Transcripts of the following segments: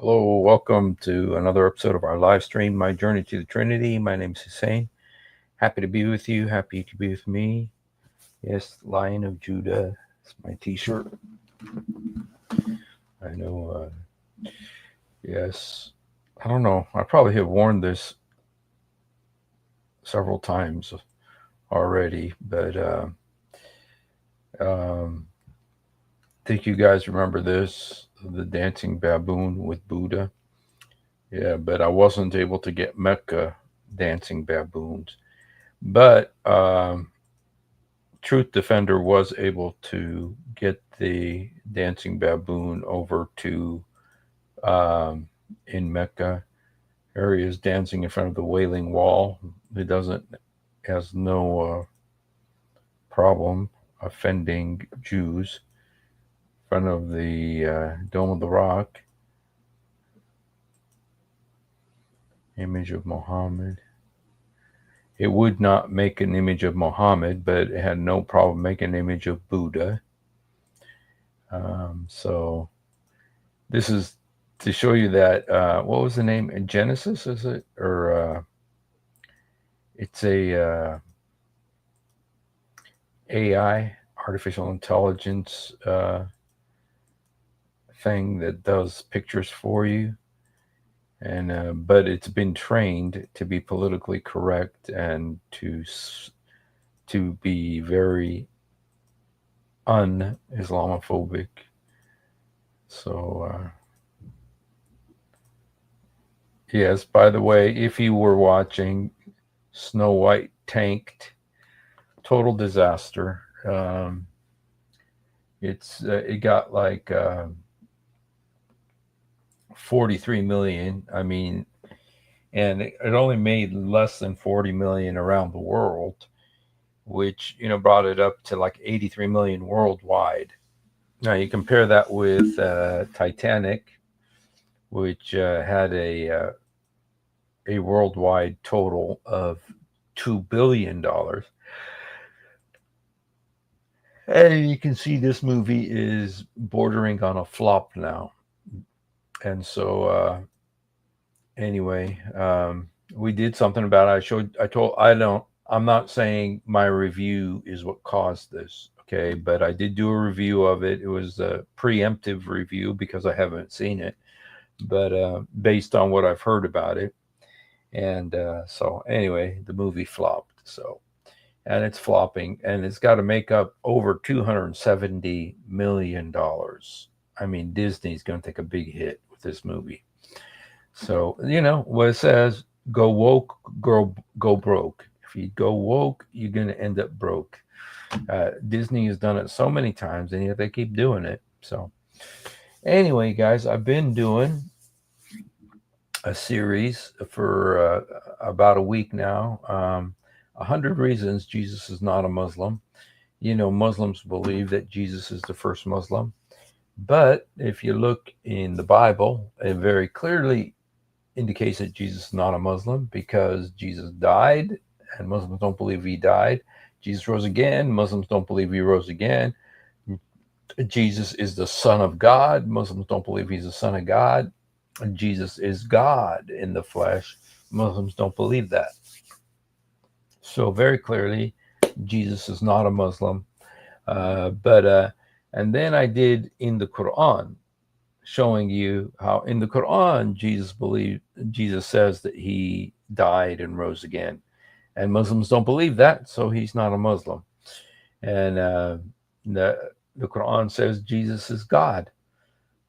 Hello, welcome to another episode of our live stream, My Journey to the Trinity. My name is Hussein. Happy to be with you. Happy to be with me. Yes, Lion of Judah. It's my t shirt. I know, yes. I don't know. I probably have worn this several times already, but um, I think you guys remember this, the dancing baboon with Buddha. Yeah, but I wasn't able to get Mecca dancing baboons. But Truth Defender was able to get the dancing baboon over to um, in Mecca. Here he is dancing in front of the Wailing Wall. He doesn't has no problem offending Jews in front of the Dome of the Rock, image of Muhammad. It would not make an image of Muhammad, but it had no problem making an image of Buddha. So this is to show you that what was the name? Genesis, is it? Or it's a AI, artificial intelligence thing that does pictures for you. And but it's been trained to be politically correct and to be very un-Islamophobic. So yes. By the way, if you were watching, Snow White tanked, total disaster. It got like 43 million. I mean, and it only made less than 40 million around the world, which brought it up to like 83 million worldwide. Now you compare that with Titanic, which had a worldwide total of $2 billion. And you can see this movie is bordering on a flop now. And so anyway, we did something about it. I'm not saying my review is what caused this. Okay. But I did do a review of it. It was a preemptive review because I haven't seen it, but based on what I've heard about it. And so anyway, the movie flopped. So, and it's flopping and it's got to make up over $270 million. I mean, Disney's going to take a big hit with this movie. So, what it says, go woke, go broke. If you go woke, you're going to end up broke. Disney has done it so many times, and yet they keep doing it. So, anyway, guys, I've been doing a series for about a week now. 100 Reasons Jesus is Not a Muslim. Muslims believe that Jesus is the first Muslim. But if you look in the Bible, it very clearly indicates that Jesus is not a Muslim because Jesus died, and Muslims don't believe he died. Jesus rose again. Muslims don't believe he rose again. Jesus is the Son of God. Muslims don't believe he's the Son of God. Jesus is God in the flesh. Muslims don't believe that. So very clearly, Jesus is not a Muslim. And then I did in the Quran, showing you how in the Quran Jesus says that he died and rose again, and Muslims don't believe that, so he's not a Muslim. And the Quran says Jesus is God.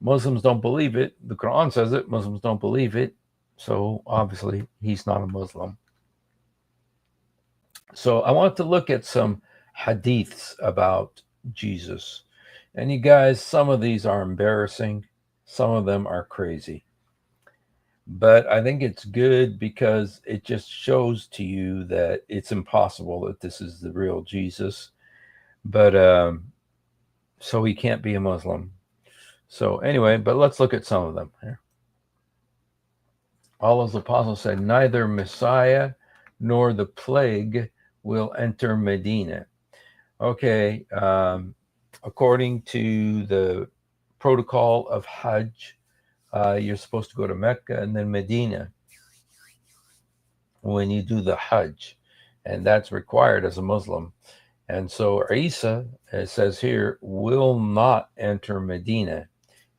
Muslims don't believe it. The Quran says it. Muslims don't believe it. So obviously he's not a Muslim. So I want to look at some hadiths about Jesus. And you guys, some of these are embarrassing. Some of them are crazy. But I think it's good because it just shows to you that it's impossible that this is the real Jesus. But so he can't be a Muslim. So anyway, but let's look at some of them here. Allah's apostle said, neither Messiah nor the plague will enter Medina. Okay, according to the protocol of Hajj, you're supposed to go to Mecca and then Medina when you do the Hajj, and that's required as a Muslim. And so Isa, it says here, will not enter Medina.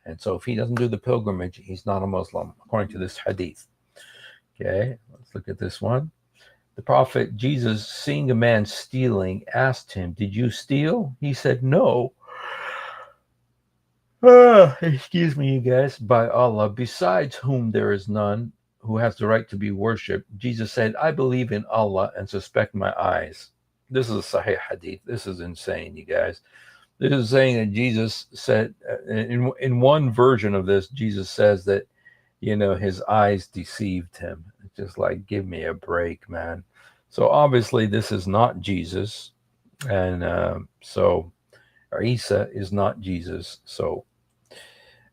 And so if he doesn't do the pilgrimage, he's not a Muslim, according to this hadith. Okay, let's look at this one. The prophet Jesus, seeing a man stealing, asked him, "Did you steal?" He said, "No." Excuse me, you guys. By Allah, besides whom there is none who has the right to be worshipped, Jesus said, "I believe in Allah and suspect my eyes." This is a Sahih hadith. This is insane, you guys. This is saying that Jesus said, in one version of this, Jesus says that, his eyes deceived him. It's just like, give me a break, man. So obviously this is not Jesus. And so Isa is not Jesus. So,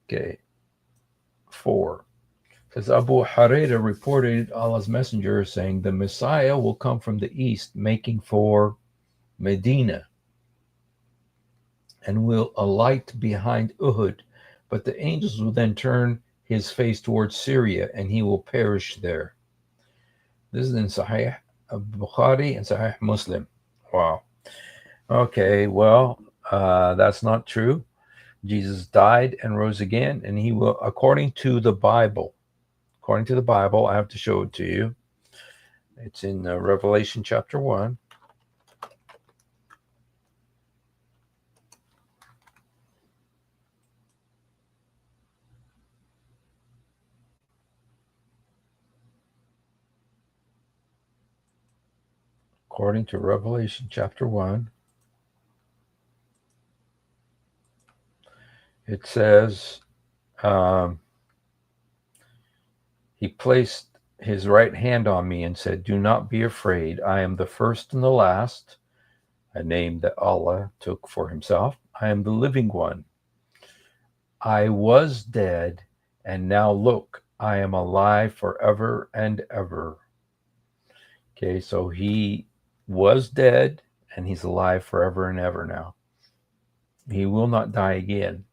okay. 4. Says Abu Hurairah reported Allah's messenger saying, the Messiah will come from the east, making for Medina, and will alight behind Uhud, but the angels will then turn his face towards Syria, and he will perish there. This is in Sahih Bukhari and Sahih Muslim. Wow. Okay, well, that's not true. Jesus died and rose again, and he will, according to the Bible, I have to show it to you. It's in Revelation chapter 1. According to Revelation chapter 1, it says, he placed his right hand on me and said, "Do not be afraid. I am the first and the last," a name that Allah took for himself. "I am the living one. I was dead, and now look, I am alive forever and ever." Okay, so he was dead, and he's alive forever and ever now. He will not die again.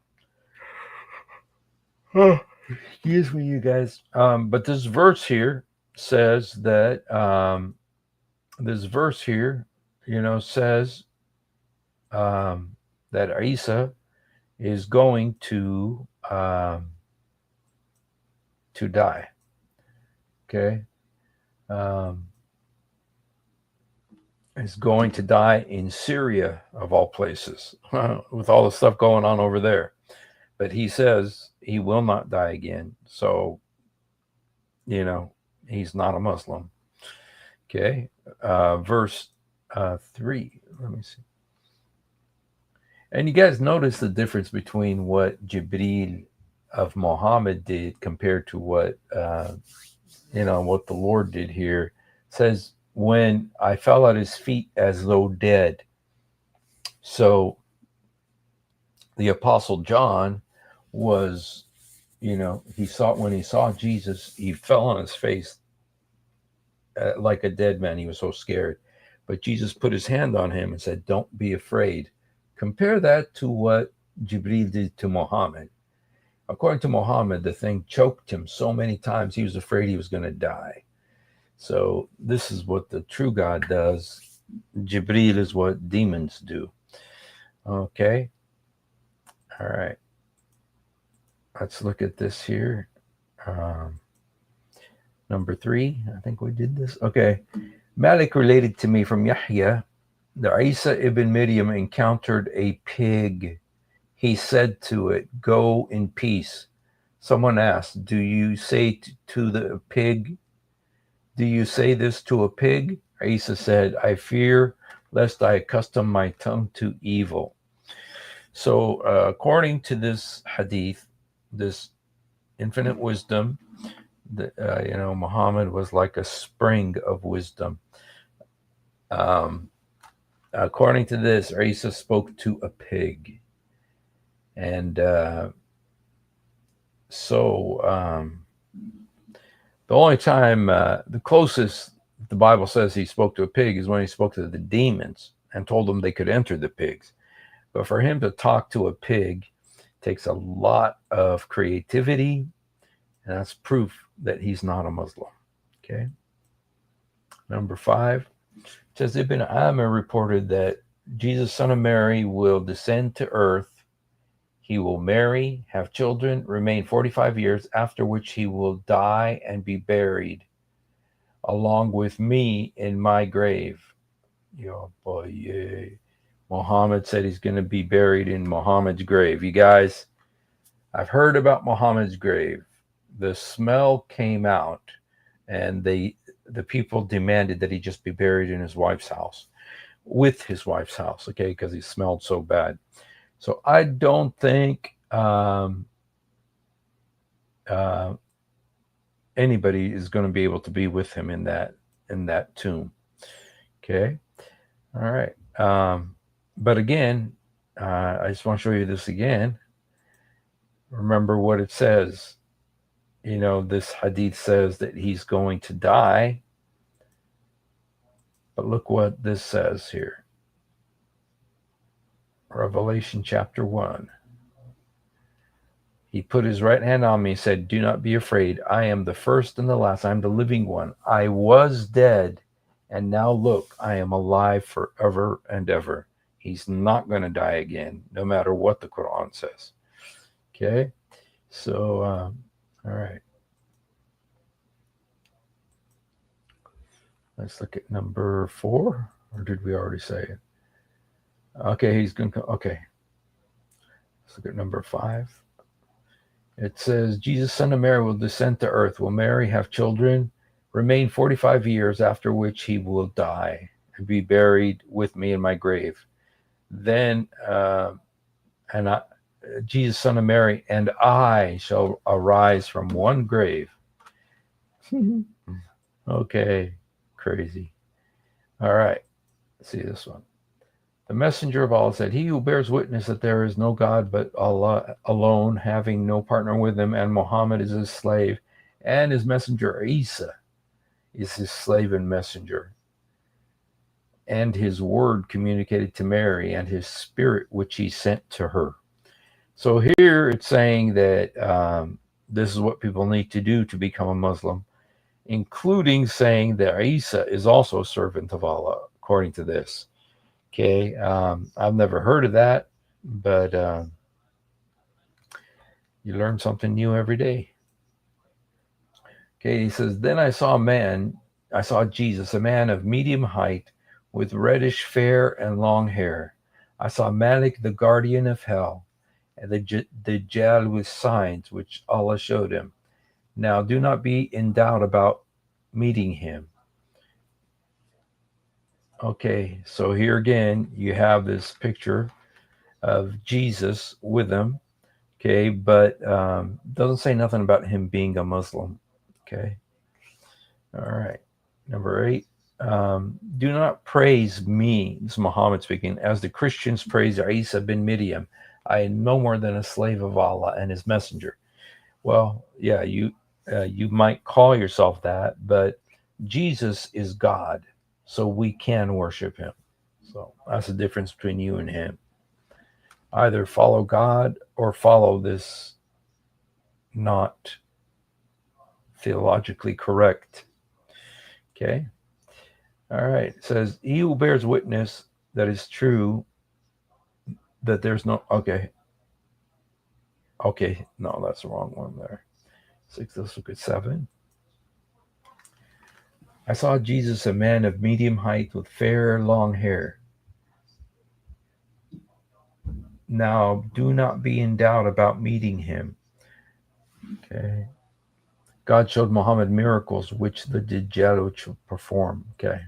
Excuse me, you guys. But this verse here says that that Isa is going to die. Okay, is going to die in Syria, of all places, with all the stuff going on over there. But he says he will not die again. So, he's not a Muslim. Okay, verse 3. Let me see. And you guys notice the difference between what Jibreel of Muhammad did compared to what what the Lord did here. It says, when I fell at his feet as though dead. So the Apostle John was, when he saw Jesus, he fell on his face like a dead man. He was so scared. But Jesus put his hand on him and said, "Don't be afraid." Compare that to what Jibreel did to Muhammad. According to Muhammad, the thing choked him so many times, he was afraid he was going to die. So this is what the true God does. Jibreel is what demons do. Okay. All right. Let's look at this here. Number 3. I think we did this. Okay. Malik related to me from Yahya that Isa ibn Maryam encountered a pig. He said to it, "Go in peace." Someone asked, "Do you say to the pig, do you say this to a pig?" Isa said, "I fear lest I accustom my tongue to evil." So according to this hadith, this infinite wisdom, Muhammad was like a spring of wisdom. According to this, Isa spoke to a pig. And so the only time, the closest the Bible says he spoke to a pig is when he spoke to the demons and told them they could enter the pigs. But for him to talk to a pig takes a lot of creativity And that's proof that he's not a Muslim. Okay. Number 5 says Ibn Amr reported that Jesus, son of Mary, will descend to earth. He will marry, have children, remain 45 years, after which he will die and be buried along with me in my grave. Yo, boy, yeah. Muhammad said he's going to be buried in Muhammad's grave. You guys, I've heard about Muhammad's grave. The smell came out, and the people demanded that he just be buried in his wife's house, with his wife's house, okay, because he smelled so bad. So I don't think anybody is going to be able to be with him in that tomb. Okay, all right. But again, I just want to show you this again. Remember what it says. You know, this hadith says that he's going to die. But look what this says here. Revelation chapter 1. He put his right hand on me and said, do not be afraid. I am the first and the last. I am the living one. I was dead, and now look, I am alive forever and ever. He's not going to die again, no matter what the Quran says. Okay? So, all right. Let's look at number 4. Or did we already say it? Okay, he's going to... Okay. Let's look at number 5. It says, Jesus, son of Mary, will descend to earth, will marry, have children, remain 45 years, after which he will die and be buried with me in my grave. Then, Jesus, son of Mary, and I shall arise from one grave. Okay, crazy. All right, let's see this one. The messenger of Allah said, he who bears witness that there is no God but Allah alone, having no partner with him, and Muhammad is his slave, and his messenger Isa is his slave and messenger, and his word communicated to Mary, and his spirit which he sent to her. So here it's saying that this is what people need to do to become a Muslim, including saying that Isa is also a servant of Allah, according to this. Okay, I've never heard of that, but you learn something new every day. Okay, he says, then I saw Jesus, a man of medium height, with reddish fair and long hair. I saw Malik, the guardian of hell, and the Dajjal with signs which Allah showed him. Now do not be in doubt about meeting him. Okay, so here again, you have this picture of Jesus with him, okay, but doesn't say nothing about him being a Muslim, okay. All right, number 8. Do not praise me, this is Muhammad speaking, as the Christians praise Isa bin Maryam. I am no more than a slave of Allah and his messenger. Well, yeah, you might call yourself that, but Jesus is God, so we can worship him. So that's the difference between you and him. Either follow God or follow this not theologically correct. Okay. All right. It says, he who bears witness that is true, that there's no... Okay. No, that's the wrong one there. 6, let's look at 7. I saw Jesus, a man of medium height with fair long hair. Now do not be in doubt about meeting him. Okay. God showed Muhammad miracles which the Dajjal would perform. Okay.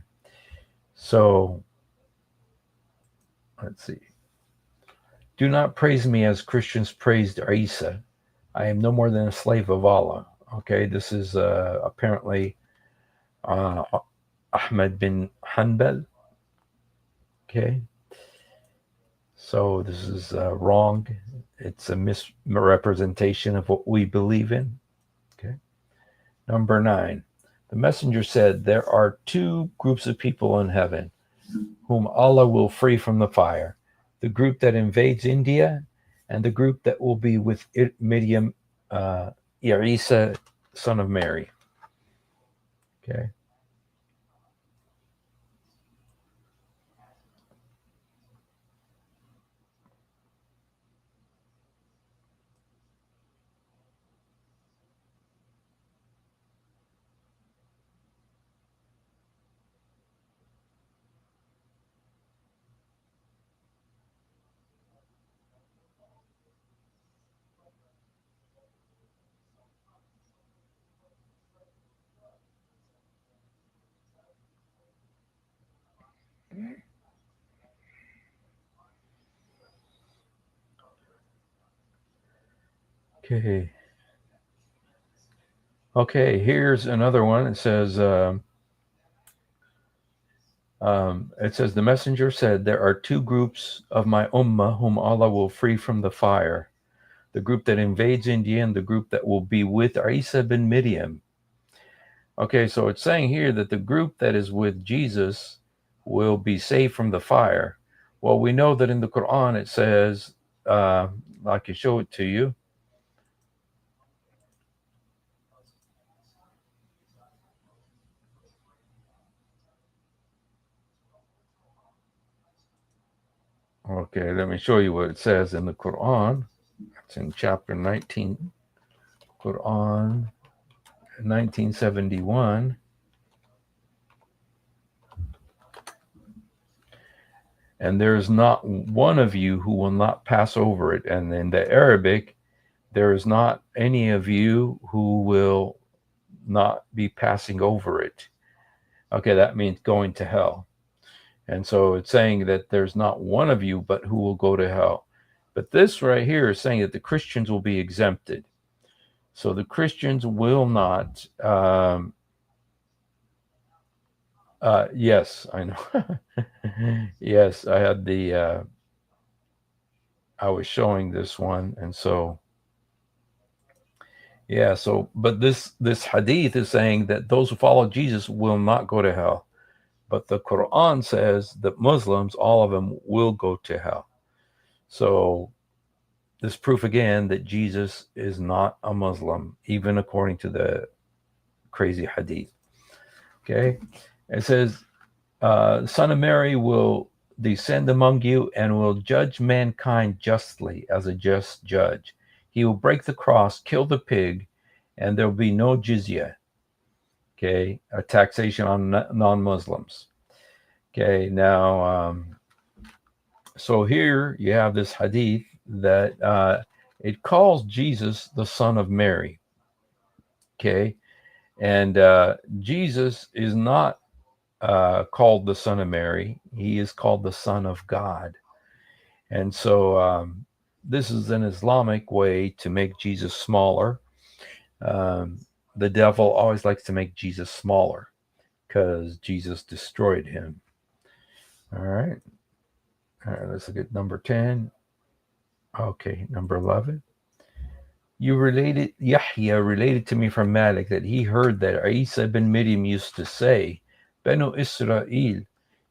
So, let's see. Do not praise me as Christians praised Isa. I am no more than a slave of Allah. Okay, this is apparently Ahmad bin Hanbal. Okay. So this is wrong. It's a misrepresentation of what we believe in. Okay. Number 9. The messenger said, there are 2 groups of people in heaven whom Allah will free from the fire. The group that invades India and the group that will be with Maryam, Isa son of Mary. Okay. Okay. Okay, here's another one. It says, the messenger said, there are two groups of my ummah whom Allah will free from the fire. The group that invades India and the group that will be with Isa bin Miriam. Okay, so it's saying here that the group that is with Jesus will be saved from the fire. Well, we know that in the Quran it says, I can show it to you. Okay, let me show you what it says in the Quran. It's in chapter 19, Quran 1971. And there is not one of you who will not pass over it. And in the Arabic, there is not any of you who will not be passing over it. Okay, that means going to hell. And so it's saying that there's not one of you, but who will go to hell. But this right here is saying that the Christians will be exempted. So the Christians will not. Yes, I know. Yes, I had I was showing this one. And so, yeah, so, but this hadith is saying that those who follow Jesus will not go to hell. But the Quran says that Muslims, all of them, will go to hell. So this proof again that Jesus is not a Muslim, even according to the crazy hadith. Okay, it says, Son of Mary will descend among you and will judge mankind justly as a just judge. He will break the cross, kill the pig, and there will be no jizya. Okay, a taxation on non-Muslims. Okay, now, so here you have this hadith that it calls Jesus the Son of Mary. Okay, and Jesus is not called the Son of Mary. He is called the Son of God. And so this is an Islamic way to make Jesus smaller. The devil always likes to make Jesus smaller because Jesus destroyed him. All right. All right, let's look at number 10. Okay, number 11. Yahya related to me from Malik that he heard that Isa bin Miriam used to say, Benu Israel,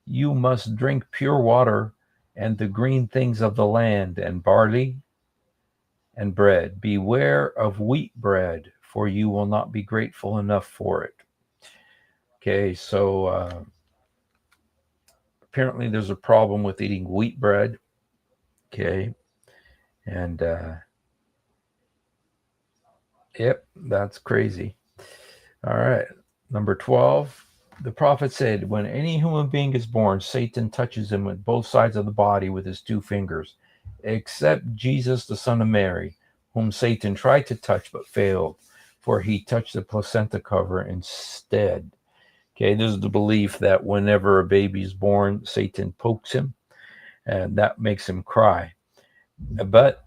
you must drink pure water and the green things of the land and barley and bread. Beware of wheat bread, for you will not be grateful enough for it. Okay, so apparently there's a problem with eating wheat bread. Okay, and yep, that's crazy. All right, number 12. The prophet said, when any human being is born, Satan touches him with both sides of the body with his two fingers, except Jesus, the son of Mary, whom Satan tried to touch but failed, for he touched the placenta cover instead. Okay, this is the belief that whenever a baby is born, Satan pokes him, and that makes him cry. But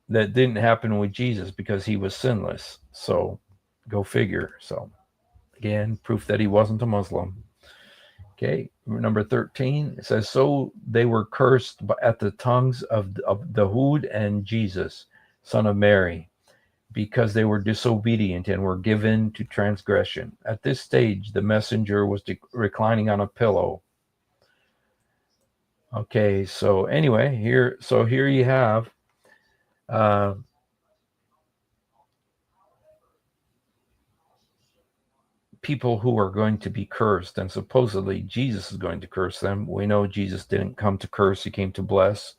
that didn't happen with Jesus because he was sinless. So go figure. So again, proof that he wasn't a Muslim. Okay, number 13, it says, so they were cursed at the tongues of Dawood and Jesus, son of Mary, because they were disobedient and were given to transgression. At this stage, the messenger was reclining on a pillow. Okay, so anyway, here you have people who are going to be cursed, and supposedly Jesus is going to curse them. We know Jesus didn't come to curse, he came to bless.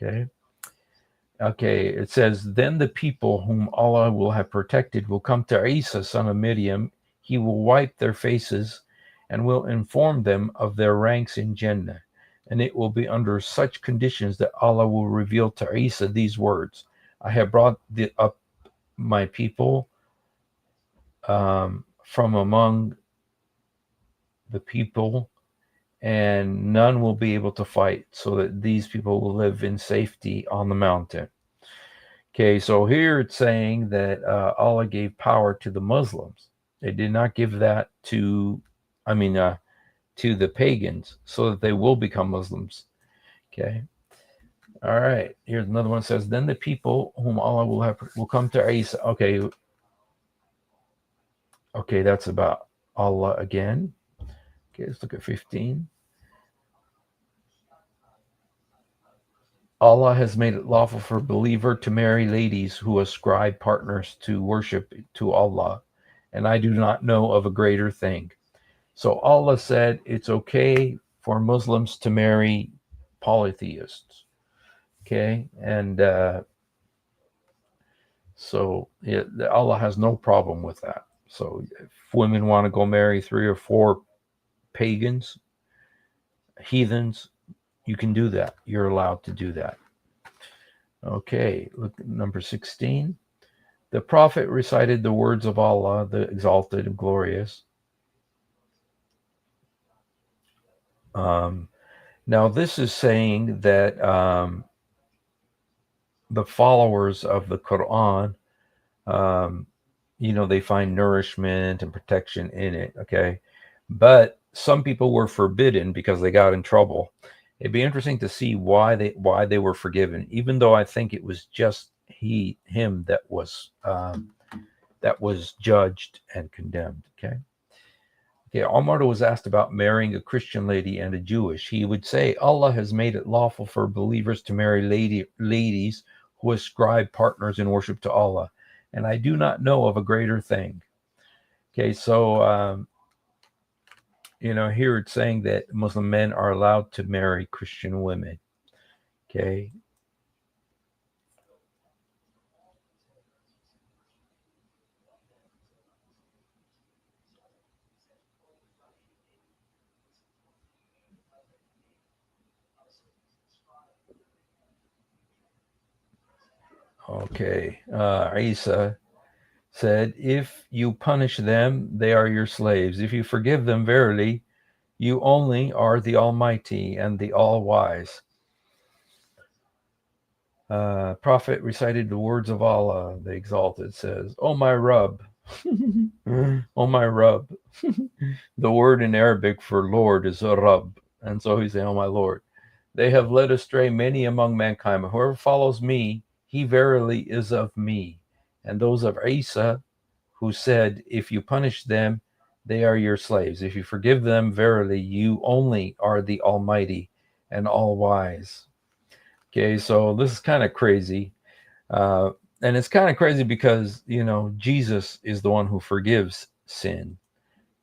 Okay, it says, then the people whom Allah will have protected will come to Isa, son of Miriam. He will wipe their faces and will inform them of their ranks in Jannah. And it will be under such conditions that Allah will reveal to Isa these words: I have brought up my people from among the people, and none will be able to fight, so that these people will live in safety on the mountain. Okay, so here it's saying that Allah gave power to the Muslims. They did not give that to the pagans, so that they will become Muslims. Okay. All right. Here's another one that says, then the people whom Allah will come to Isa. Okay. Okay, that's about Allah again. Okay, let's look at 15. Allah has made it lawful for a believer to marry ladies who ascribe partners to worship to Allah, and I do not know of a greater thing. So Allah said it's okay for Muslims to marry polytheists. Okay, and so Allah has no problem with that. So if women want to go marry 3 or 4 pagans, heathens, you can do that. You're allowed to do that. Okay, look at number 16. The Prophet recited the words of Allah, the exalted and glorious. Now this is saying that the followers of the Quran, they find nourishment and protection in it. Okay, but some people were forbidden because they got in trouble. It'd be interesting to see why they were forgiven, even though I think it was just him that was judged and condemned. Okay, Omar was asked about marrying a Christian lady and a Jewish. He would say, Allah has made it lawful for believers to marry ladies who ascribe partners in worship to Allah, and I do not know of a greater thing. Okay, so here it's saying that Muslim men are allowed to marry Christian women. Okay. Okay. Isa said, if you punish them, they are your slaves. If you forgive them, verily, you only are the Almighty and the All-Wise. Prophet recited the words of Allah, the Exalted, says, "O my Rabb, O my Rabb." The word in Arabic for Lord is Rabb, and so he's saying, "Oh my Lord." They have led astray many among mankind. Whoever follows me, he verily is of me. And those of Isa, who said, if you punish them, they are your slaves. If you forgive them, verily, you only are the Almighty and All-Wise. Okay, so this is kind of crazy. And it's kind of crazy because, Jesus is the one who forgives sin.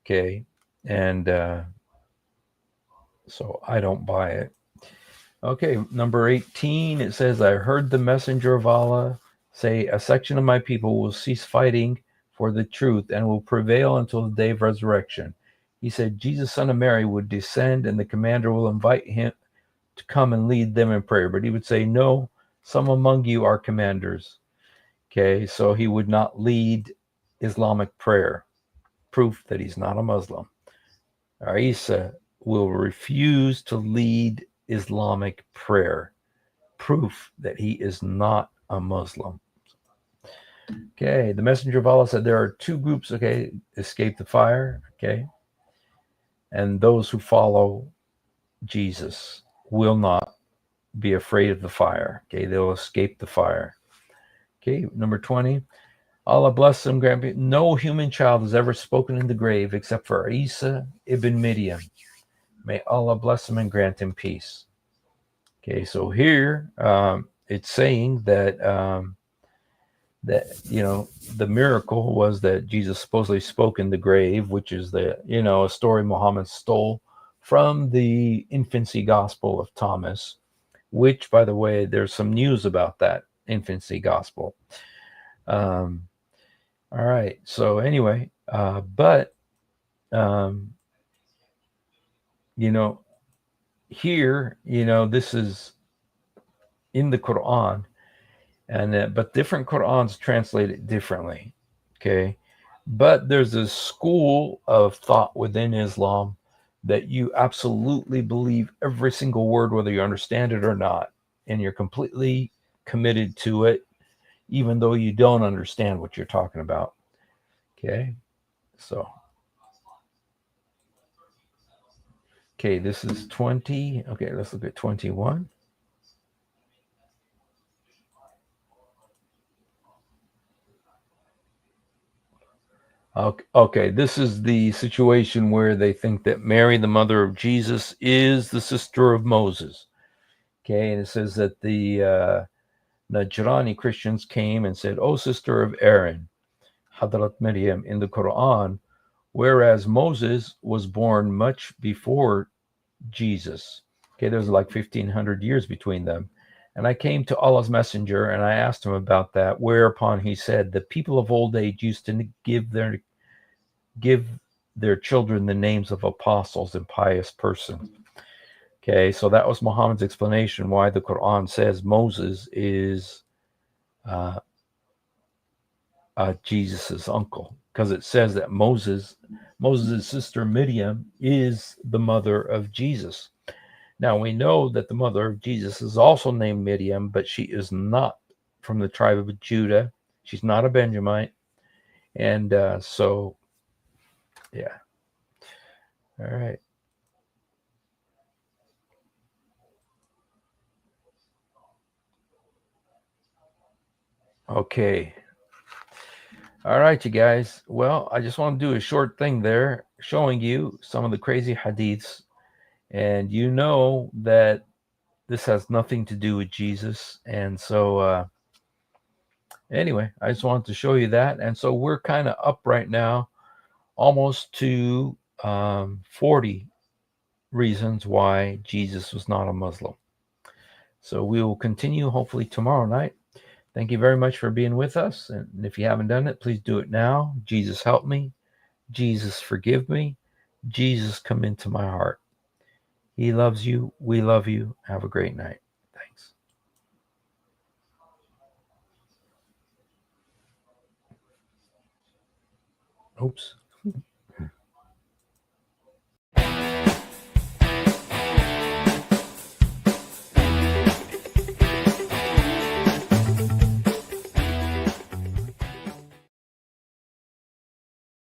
Okay, and so I don't buy it. Okay, number 18, it says, I heard the messenger of Allah say, a section of my people will cease fighting for the truth and will prevail until the day of resurrection. He said, Jesus, son of Mary, would descend and the commander will invite him to come and lead them in prayer. But he would say, no, some among you are commanders. Okay, so he would not lead Islamic prayer. Proof that he's not a Muslim. Isa will refuse to lead Islamic prayer. Proof that he is not a Muslim. Okay, the messenger of Allah said there are 2 groups, okay, escape the fire, okay, and those who follow Jesus will not be afraid of the fire. Okay, they'll escape the fire. Okay, number 20, Allah bless them, grant me. No human child has ever spoken in the grave except for Isa ibn Maryam. May Allah bless him and grant him peace. Okay, so here it's saying that that, the miracle was that Jesus supposedly spoke in the grave, which is a story Muhammad stole from the infancy gospel of Thomas, which, by the way, there's some news about that infancy gospel. All right. So anyway, but um, you know, here, this is in the Quran, and but different Qurans translate it differently. Okay, but there's a school of thought within Islam that you absolutely believe every single word, whether you understand it or not, and you're completely committed to it, even though you don't understand what you're talking about. Okay, so okay, this is 20. Okay, let's look at 21. Okay, this is the situation where they think that Mary, the mother of Jesus, is the sister of Moses. Okay, and it says that the Najrani Christians came and said, "Oh, sister of Aaron, Hadrat Maryam," in the Quran, whereas Moses was born much before Jesus. Okay, there's like 1500 years between them. And I came to Allah's messenger and I asked him about that, whereupon he said, the people of old age used to give their children the names of apostles and pious persons. Okay, so that was Muhammad's explanation why the Quran says Moses is uh, Jesus's uncle, because it says that Moses' sister Miriam is the mother of Jesus. Now we know that the mother of Jesus is also named Miriam, but she is not from the tribe of Judah. She's not a Benjamite, and so yeah. All right. Okay. All right, you guys. Well, I just want to do a short thing there showing you some of the crazy hadiths. And you know that this has nothing to do with Jesus. And so, anyway, I just wanted to show you that. And so we're kind of up right now, almost to 40 reasons why Jesus was not a Muslim. So we will continue hopefully tomorrow night. Thank you very much for being with us. And if you haven't done it, please do it now. Jesus, help me. Jesus, forgive me. Jesus, come into my heart. He loves you. We love you. Have a great night. Thanks. Oops.